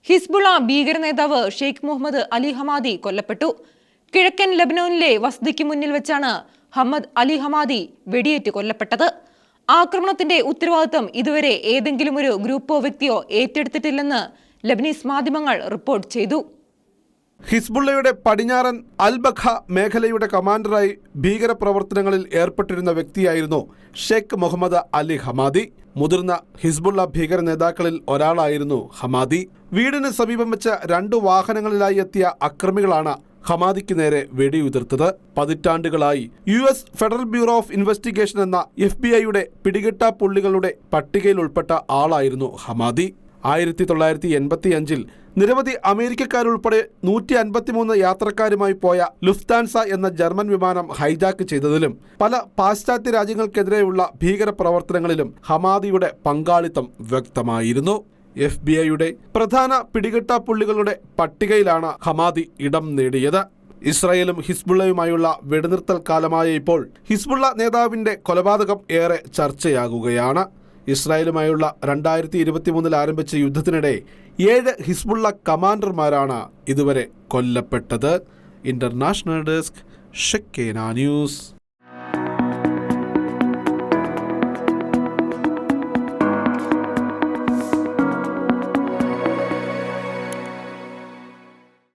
Hezbollah ഭീകര നേതാവ് ഷെയ്ഖ് മുഹമ്മദ് അലി ഹമാദി കൊല്ലപ്പെട്ടു. കിഴക്കൻ ലബനോനിലെ വസതിക്ക് മുന്നിൽ വെച്ചാണ് ഹമ്മദ് അലി ഹമാദി വെടിയേറ്റ് കൊല്ലപ്പെട്ടത്. ആക്രമണത്തിന്റെ ഉത്തരവാദിത്തം ഇതുവരെ ഏതെങ്കിലും ഒരു ഗ്രൂപ്പോ വ്യക്തിയോ ഏറ്റെടുത്തിട്ടില്ലെന്ന് ലബനീസ് മാധ്യമങ്ങൾ റിപ്പോർട്ട് ചെയ്തു. ഹിസ്ബുള്ളയുടെ പടിഞ്ഞാറൻ അൽ-ബഖ മേഖലയുടെ കമാൻഡറായി ഭീകരപ്രവർത്തനങ്ങളിൽ ഏർപ്പെട്ടിരുന്ന വ്യക്തിയായിരുന്നു ഷെയ്ഖ് മുഹമ്മദ് അലി ഹമാദി. മുതിർന്ന ഹിസ്ബുള്ള ഭീകര നേതാക്കളിൽ ഒരാളായിരുന്നു ഹമാദി. വീടിന് സമീപം വെച്ച 2 വാഹനങ്ങളിലായി എത്തിയ അക്രമികളാണ് ഹമാദിക്ക് നേരെ വെടിയുതിർത്തത്. പതിറ്റാണ്ടുകളായി US federal bureau of investigation എന്ന FBI-യുടെ പിടികിട്ടാപ്പുള്ളികളുടെ പട്ടികയിൽ ഉൾപ്പെട്ട ആളായിരുന്നു ഹമാദി. 1985-ൽ നിരവധി അമേരിക്കക്കാരുൾപ്പെടെ 153 യാത്രക്കാരുമായി പോയ ലുഫ്താൻസ എന്ന ജർമ്മൻ വിമാനം ഹൈജാക്ക് ചെയ്തതിലും പല പാശ്ചാത്യ രാജ്യങ്ങൾക്കെതിരെയുള്ള ഭീകരപ്രവർത്തനങ്ങളിലും ഹമാദിയുടെ പങ്കാളിത്തം വ്യക്തമായിരുന്നു. FBI-യുടെ പ്രധാന പിടികിട്ടാപ്പുള്ളികളുടെ പട്ടികയിലാണ് ഹമാദി ഇടം നേടിയത്. ഇസ്രായേലും ഹിസ്ബുള്ളയുമായുള്ള വെടിനിർത്തൽ കാലമായ ഇപ്പോൾ ഹിസ്ബുള്ള നേതാവിന്റെ കൊലപാതകം ഏറെ ചർച്ചയാകുകയാണ്. ഇസ്രായേലുമായുള്ള 2023 ആരംഭിച്ച യുദ്ധത്തിനിടെ 7 ഹിസ്ബുള്ള കമാൻഡർമാരാണ് ഇതുവരെ കൊല്ലപ്പെട്ടത്. ഇന്റർനാഷണൽ ഡെസ്ക്, ഷെക്കേന ന്യൂസ്.